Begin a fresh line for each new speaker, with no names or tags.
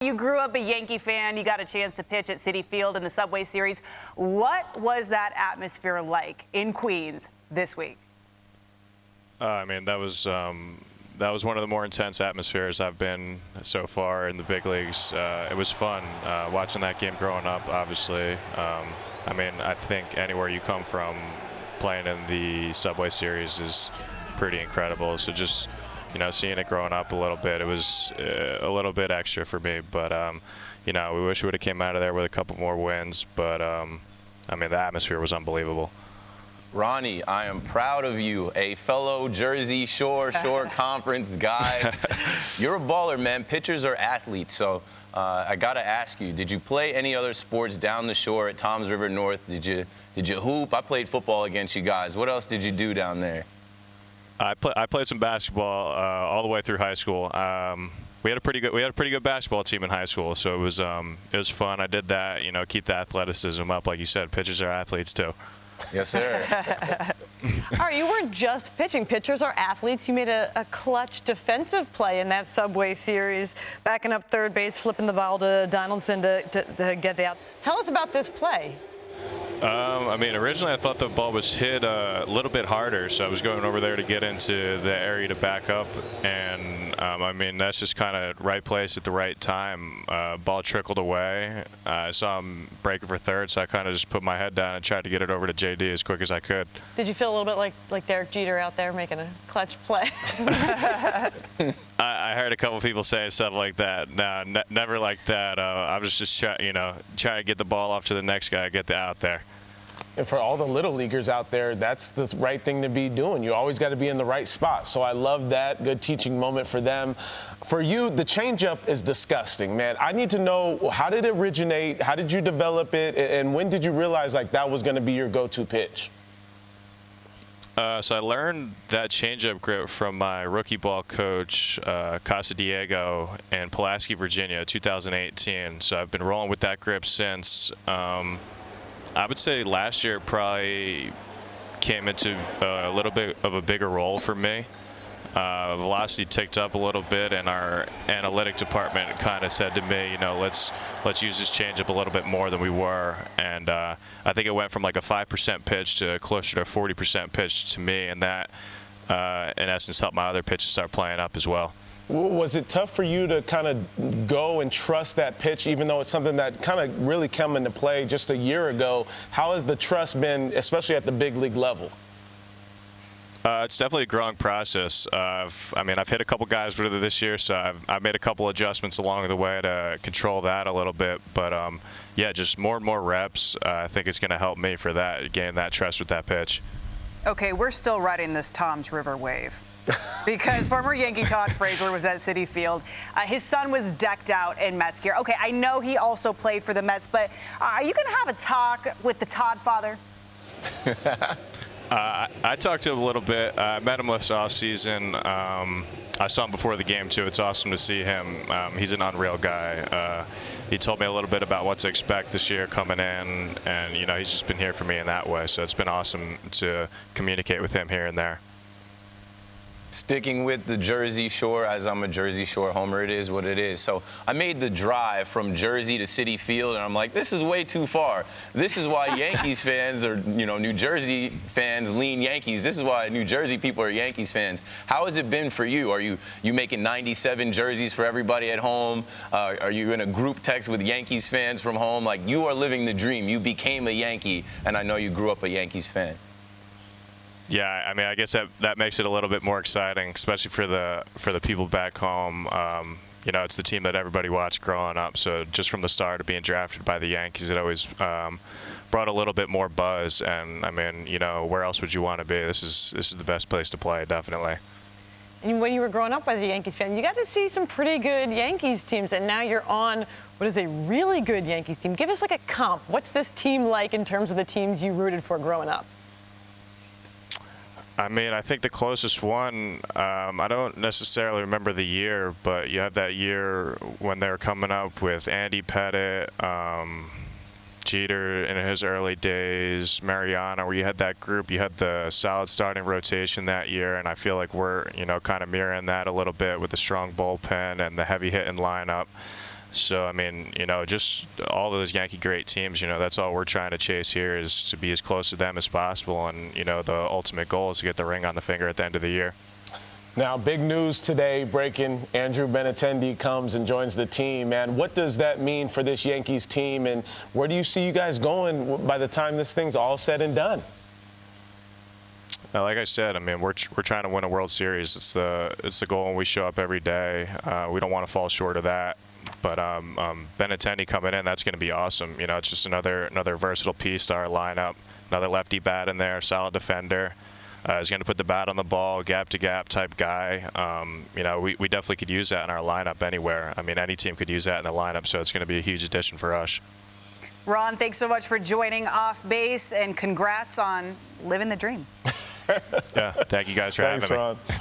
You grew up a Yankee fan. You got a chance to pitch at Citi Field in the Subway Series. What was that atmosphere like in Queens this week?
I mean, that was one of the more intense atmospheres I've been so far in the big leagues. It was fun watching that game growing up, obviously. I mean, I think anywhere you come from, playing in the Subway Series is pretty incredible. So just, seeing it growing up a little bit, it was a little bit extra for me. But, we wish we would have came out of there with a couple more wins. But, I mean, the atmosphere was unbelievable.
Ronnie, I am proud of you, a fellow Jersey Shore Conference guy. You're a baller, man. Pitchers are athletes, so I got to ask you, did you play any other sports down the shore at Toms River North? Did you hoop? I played football against you guys. What else did you do down there?
I played some basketball all the way through high school. We had a pretty good basketball team in high school, so it was fun. I did that, keep the athleticism up, like you said. Pitchers are athletes too.
Yes, sir.
All right, you weren't just pitching. Pitchers are athletes. You made a clutch defensive play in that Subway Series, backing up third base, flipping the ball to Donaldson to get the out. Tell us about this play.
I mean, originally I thought the ball was hit a little bit harder, so I was going over there to get into the area to back up, and I mean, that's just kind of right place at the right time. Ball trickled away. I saw him breaking for third, so I kind of just put my head down and tried to get it over to JD as quick as I could. Did
you feel a little bit like Derek Jeter out there making a clutch play?
I heard a couple people say stuff like that. No, never like that. I was just trying to get the ball off to the next guy, get the out there.
And for all the little leaguers out there, that's the right thing to be doing. You always got to be in the right spot. So I love that. Good teaching moment for them. For you, the changeup is disgusting, man. I need to know, how did it originate? How did you develop it? And when did you realize like that was going to be your go-to pitch?
So I learned that changeup grip from my rookie ball coach, Casa Diego, in Pulaski, Virginia, 2018. So I've been rolling with that grip since. I would say last year probably came into a little bit of a bigger role for me. Velocity ticked up a little bit, and our analytic department kind of said to me, let's use this changeup a little bit more than we were. And I think it went from like a 5% pitch to closer to a 40% pitch to me, and that in essence helped my other pitches start playing up as well.
Was it tough for you to kind of go and trust that pitch, even though it's something that kind of really came into play just a year ago? How has the trust been, especially at the big league level?
It's definitely a growing process. I've hit a couple guys with it this year, so I've made a couple adjustments along the way to control that a little bit. But yeah, just more and more reps, I think it's going to help me for that, gain that trust with that pitch.
Okay, we're still riding this Toms River wave. Because former Yankee Todd Frazier was at Citi Field. His son was decked out in Mets gear. Okay, I know he also played for the Mets, but are you going to have a talk with the Todd father?
I talked to him a little bit. I met him this offseason. I saw him before the game, too. It's awesome to see him. He's an unreal guy. He told me a little bit about what to expect this year coming in, and, he's just been here for me in that way. So it's been awesome to communicate with him here and there.
Sticking with the Jersey Shore, as I'm a Jersey Shore homer, it is what it is. So I made the drive from Jersey to Citi Field, and I'm like, this is way too far. This is why Yankees fans or New Jersey fans lean Yankees. This is why New Jersey people are Yankees fans. How has it been for you? Are you making 97 jerseys for everybody at home? Are you in a group text with Yankees fans from home? Like, you are living the dream. You became a Yankee, and I know you grew up a Yankees fan.
Yeah, I mean, I guess that makes it a little bit more exciting, especially for the people back home. It's the team that everybody watched growing up. So just from the start of being drafted by the Yankees, it always brought a little bit more buzz. And I mean, where else would you want to be? This is the best place to play, definitely.
And when you were growing up as a Yankees fan, you got to see some pretty good Yankees teams, and now you're on what is a really good Yankees team. Give us like a comp. What's this team like in terms of the teams you rooted for growing up?
I mean, I think the closest one, I don't necessarily remember the year, but you have that year when they were coming up with Andy Pettitte, Jeter in his early days, Mariano, where you had that group, you had the solid starting rotation that year, and I feel like we're, kind of mirroring that a little bit with the strong bullpen and the heavy hitting lineup. So, I mean, you know, just all those Yankee great teams, you know, that's all we're trying to chase here is to be as close to them as possible. And, you know, the ultimate goal is to get the ring on the finger at the end of the year.
Now, big news today breaking. Andrew Benintendi comes and joins the team. Man, what does that mean for this Yankees team, and where do you see you guys going by the time this thing's all said and done?
Like I said, I mean, we're trying to win a World Series. It's the goal when we show up every day. We don't want to fall short of that. But Benintendi coming in, that's going to be awesome. You know, it's just another versatile piece to our lineup. Another lefty bat in there, solid defender. He's going to put the bat on the ball, gap-to-gap type guy. You know, we definitely could use that in our lineup anywhere. I mean, any team could use that in the lineup, so it's going to be a huge addition for us.
Ron, thanks so much for joining Off Base, and congrats on living the dream.
Yeah, thank you guys for having me.
Thanks, Ron.